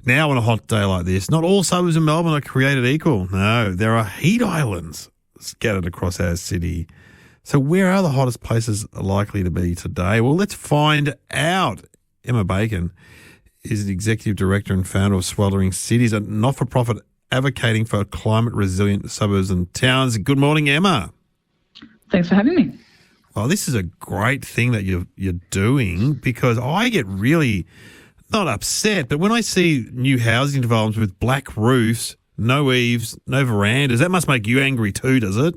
Now on a hot day like this, not all suburbs in Melbourne are created equal. No, there are heat islands scattered across our city. So where are the hottest places likely to be today? Well, let's find out. Emma Bacon is the Executive Director and founder of Sweltering Cities, a not-for-profit advocating for climate-resilient suburbs and towns. Good morning, Emma. Thanks for having me. Well, this is a great thing that you're doing, because I get really not upset, but when I see new housing developments with black roofs, no eaves, no verandas, that must make you angry too, does it?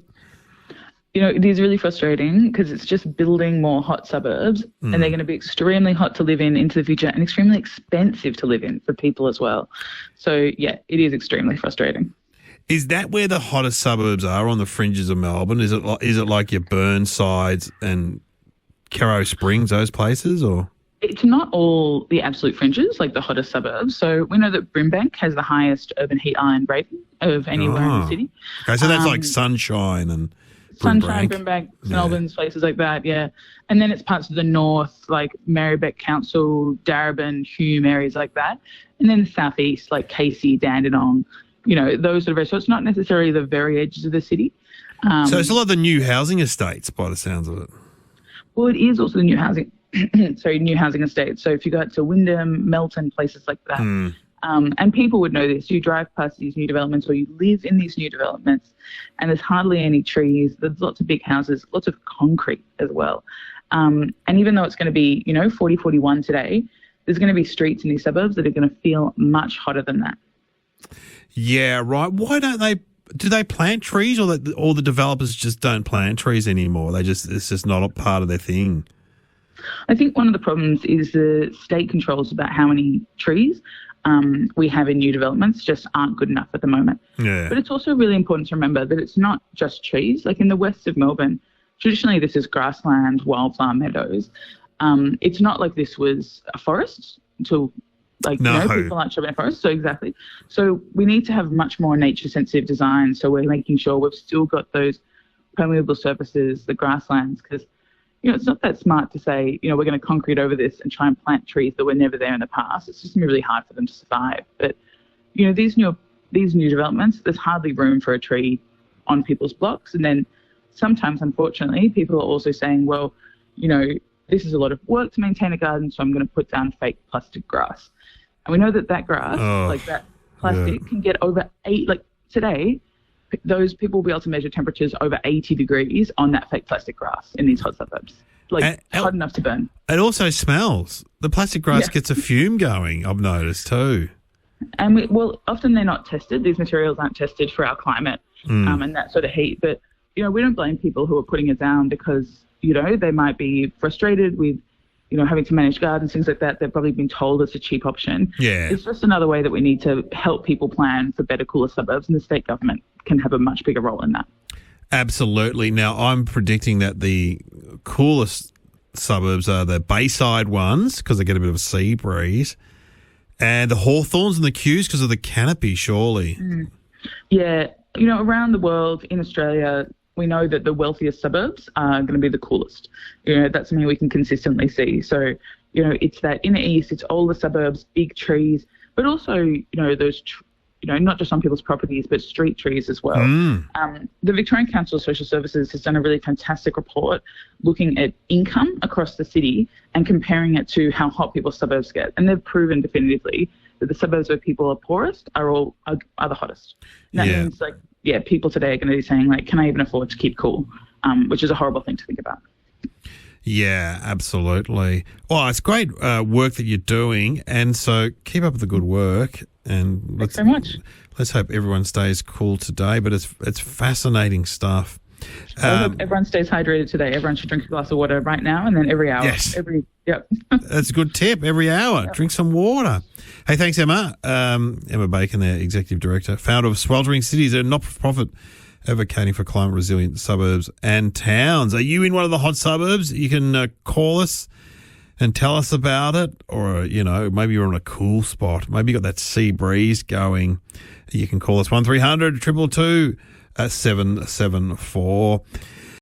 You know, it is really frustrating because it's just building more hot suburbs and they're going to be extremely hot to live in into the future and extremely expensive to live in for people as well. So, yeah, it is extremely frustrating. Is that where the hottest suburbs are, on the fringes of Melbourne? Is it like your Burnsides and Carrow Springs, those places, or...? It's not all the absolute fringes, like the hottest suburbs. So we know that Brimbank has the highest urban heat island rating of anywhere in the city. Okay, so that's like Sunshine and Brimbank, St Albans, places like that, yeah. And then it's parts of the north, like Marybeck Council, Darebin, Hume, areas like that. And then the southeast, like Casey, Dandenong, you know, those sort of areas. So it's not necessarily the very edges of the city. So it's a lot of the new housing estates by the sounds of it. Well, it is also the new housing. New housing estates. So if you go out to Wyndham, Melton, places like that, and people would know this, you drive past these new developments or you live in these new developments and there's hardly any trees, there's lots of big houses, lots of concrete as well. And even though it's going to be, 40, 41 today, there's going to be streets in these suburbs that are going to feel much hotter than that. Yeah, right. Why don't they... Do they plant trees, or all the developers just don't plant trees anymore? It's just not a part of their thing. I think one of the problems is the state controls about how many trees we have in new developments just aren't good enough at the moment. Yeah. But it's also really important to remember that it's not just trees. Like in the west of Melbourne, traditionally this is grassland, wildflower meadows. It's not like this was a forest until people aren't chopping a forest. So exactly. So we need to have much more nature-sensitive design. So we're making sure we've still got those permeable surfaces, the grasslands, because it's not that smart to say, we're going to concrete over this and try and plant trees that were never there in the past. It's just going to be really hard for them to survive. But, these new developments, there's hardly room for a tree on people's blocks. And then sometimes, unfortunately, people are also saying, well, this is a lot of work to maintain a garden, so I'm going to put down fake plastic grass. And we know that grass, that plastic, can get over today, those people will be able to measure temperatures over 80 degrees on that fake plastic grass in these hot suburbs. Hot enough to burn. It also smells. The plastic grass gets a fume going, I've noticed too. And often they're not tested. These materials aren't tested for our climate and that sort of heat. But, we don't blame people who are putting it down because, they might be frustrated with, having to manage gardens, things like that. They've probably been told it's a cheap option. Yeah. It's just another way that we need to help people plan for better, cooler suburbs, and the state government can have a much bigger role in that. Absolutely. Now, I'm predicting that the coolest suburbs are the Bayside ones because they get a bit of a sea breeze, and the Hawthorns and the Kews because of the canopy, surely. Yeah. Around the world, in Australia, we know that the wealthiest suburbs are going to be the coolest. That's something we can consistently see. So, it's that inner east, it's all the suburbs, big trees, but also, those, not just on people's properties, but street trees as well. The Victorian Council of Social Services has done a really fantastic report looking at income across the city and comparing it to how hot people's suburbs get. And they've proven definitively that the suburbs where people are poorest are the hottest. And that means people today are going to be saying, can I even afford to keep cool? Which is a horrible thing to think about. Yeah, absolutely. Well, it's great work that you're doing, and so keep up the good work. And thanks very much. Let's hope everyone stays cool today, but it's fascinating stuff. I hope everyone stays hydrated today. Everyone should drink a glass of water right now and then every hour. Yes. Yep. That's a good tip. Every hour. Drink some water. Hey, thanks, Emma. Emma Bacon, there, Executive Director, founder of Sweltering Cities, a not-for-profit advocating for climate-resilient suburbs and towns. Are you in one of the hot suburbs? You can call us and tell us about it, or, maybe you're on a cool spot. Maybe you got that sea breeze going. You can call us 1300 222 774.